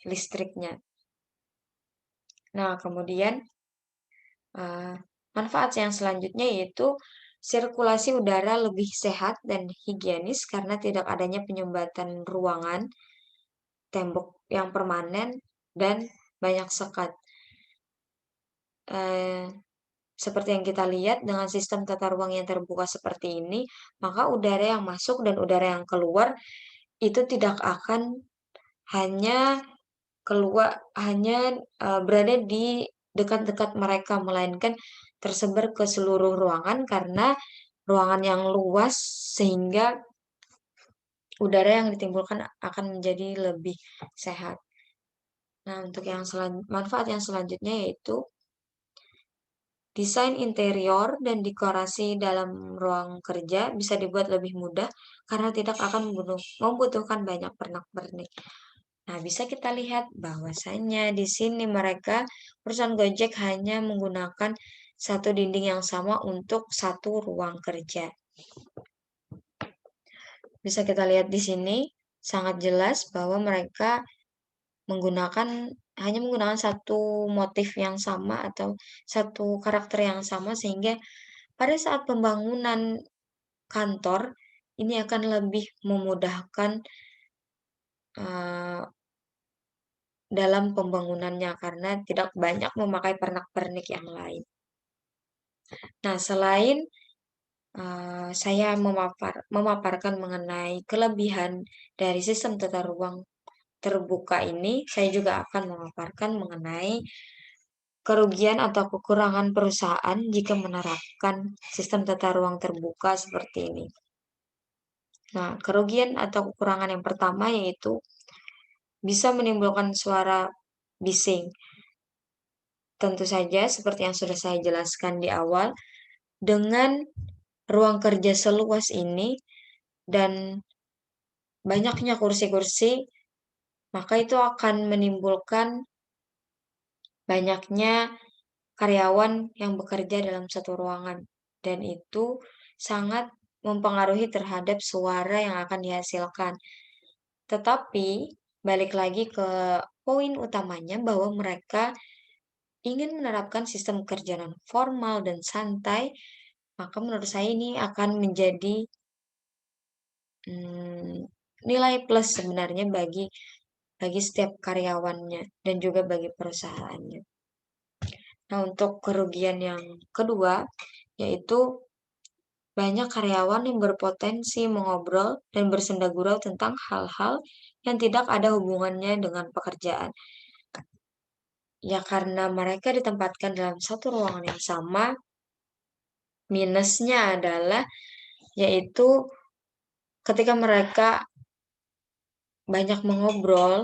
listriknya. Nah, kemudian manfaat yang selanjutnya yaitu sirkulasi udara lebih sehat dan higienis karena tidak adanya penyumbatan ruangan, tembok yang permanen, dan banyak sekat. Eh, Seperti yang kita lihat dengan sistem tata ruang yang terbuka seperti ini, maka udara yang masuk dan udara yang keluar itu tidak akan hanya berada di dekat-dekat mereka, melainkan tersebar ke seluruh ruangan karena ruangan yang luas sehingga udara yang ditimbulkan akan menjadi lebih sehat. Nah, untuk manfaat yang selanjutnya yaitu desain interior dan dekorasi dalam ruang kerja bisa dibuat lebih mudah karena tidak akan membutuhkan banyak pernak-pernik. Nah, bisa kita lihat bahwasanya di sini perusahaan Gojek hanya menggunakan satu dinding yang sama untuk satu ruang kerja. Bisa kita lihat di sini sangat jelas bahwa mereka hanya menggunakan satu motif yang sama atau satu karakter yang sama sehingga pada saat pembangunan kantor ini akan lebih memudahkan uh, dalam pembangunannya karena tidak banyak memakai pernak-pernik yang lain. Nah, selain saya memaparkan mengenai kelebihan dari sistem tata ruang terbuka ini, saya juga akan memaparkan mengenai kerugian atau kekurangan perusahaan jika menerapkan sistem tata ruang terbuka seperti ini. Nah, kerugian atau kekurangan yang pertama yaitu bisa menimbulkan suara bising. Tentu saja, seperti yang sudah saya jelaskan di awal, dengan ruang kerja seluas ini dan banyaknya kursi-kursi, maka itu akan menimbulkan banyaknya karyawan yang bekerja dalam satu ruangan. Dan itu sangat mempengaruhi terhadap suara yang akan dihasilkan. Tetapi, balik lagi ke poin utamanya bahwa mereka ingin menerapkan sistem kerja non formal dan santai, maka menurut saya ini akan menjadi nilai plus sebenarnya bagi setiap karyawannya dan juga bagi perusahaannya. Nah, untuk kerugian yang kedua yaitu banyak karyawan yang berpotensi mengobrol dan bersenda gurau tentang hal-hal yang tidak ada hubungannya dengan pekerjaan. Ya karena mereka ditempatkan dalam satu ruangan yang sama, minusnya adalah yaitu ketika mereka banyak mengobrol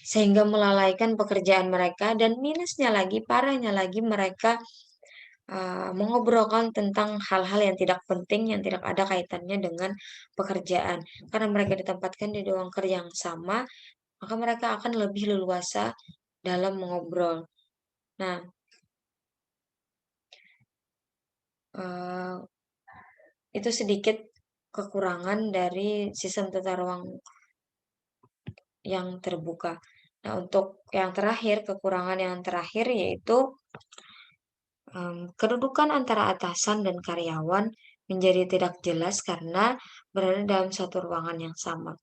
sehingga melalaikan pekerjaan mereka dan minusnya lagi, parahnya lagi mereka mengobrolkan tentang hal-hal yang tidak penting, yang tidak ada kaitannya dengan pekerjaan. Karena mereka ditempatkan di ruang kerja yang sama, maka mereka akan lebih leluasa dalam mengobrol. Nah, uh, itu sedikit kekurangan dari sistem tata ruang yang terbuka. Nah, untuk yang terakhir, kekurangan yang terakhir yaitu kedudukan antara atasan dan karyawan menjadi tidak jelas karena berada dalam satu ruangan yang sama.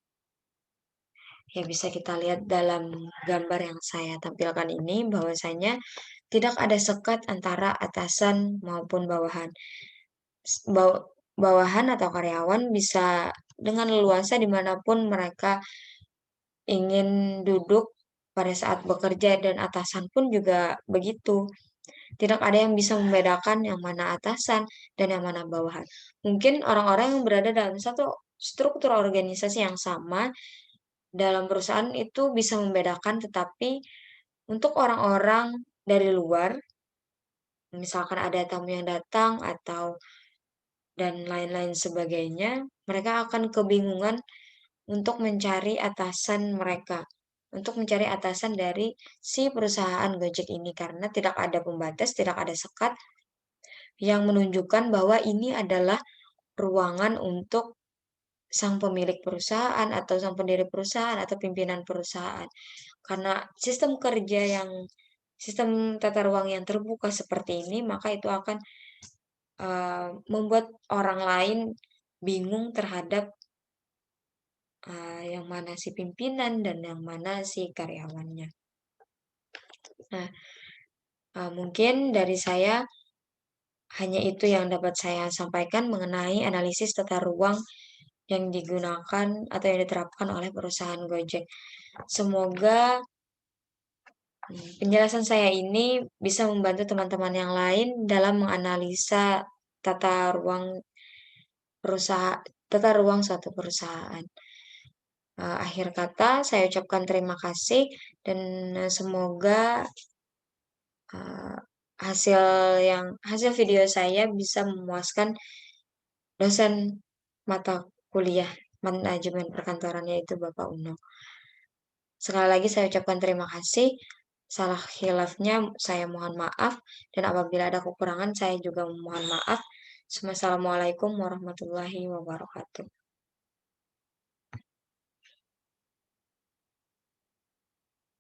Ya, bisa kita lihat dalam gambar yang saya tampilkan ini bahwasanya tidak ada sekat antara atasan maupun bawahan. Bawahan atau karyawan bisa dengan leluasa dimanapun mereka ingin duduk pada saat bekerja dan atasan pun juga begitu. Tidak ada yang bisa membedakan yang mana atasan dan yang mana bawahan. Mungkin orang-orang yang berada dalam satu struktur organisasi yang sama dalam perusahaan itu bisa membedakan, tetapi untuk orang-orang dari luar, misalkan ada tamu yang datang atau dan lain-lain sebagainya, mereka akan kebingungan untuk mencari atasan mereka, untuk mencari atasan dari si perusahaan Gojek ini karena tidak ada pembatas, tidak ada sekat yang menunjukkan bahwa ini adalah ruangan untuk sang pemilik perusahaan atau sang pendiri perusahaan atau pimpinan perusahaan. Karena sistem tata ruang yang terbuka seperti ini, maka itu akan, membuat orang lain bingung terhadap, yang mana si pimpinan dan yang mana si karyawannya. Nah, mungkin dari saya hanya itu yang dapat saya sampaikan mengenai analisis tata ruang yang digunakan atau yang diterapkan oleh perusahaan Gojek. Semoga, penjelasan saya ini bisa membantu teman-teman yang lain dalam menganalisa tata ruang tata ruang suatu perusahaan. Akhir kata saya ucapkan terima kasih dan, semoga, eee, hasil video saya bisa memuaskan dosen mata kuliah manajemen perkantoran yaitu Bapak Uno. Sekali lagi saya ucapkan terima kasih. Salah khilafnya saya mohon maaf dan apabila ada kekurangan saya juga memohon maaf. Wassalamualaikum warahmatullahi wabarakatuh.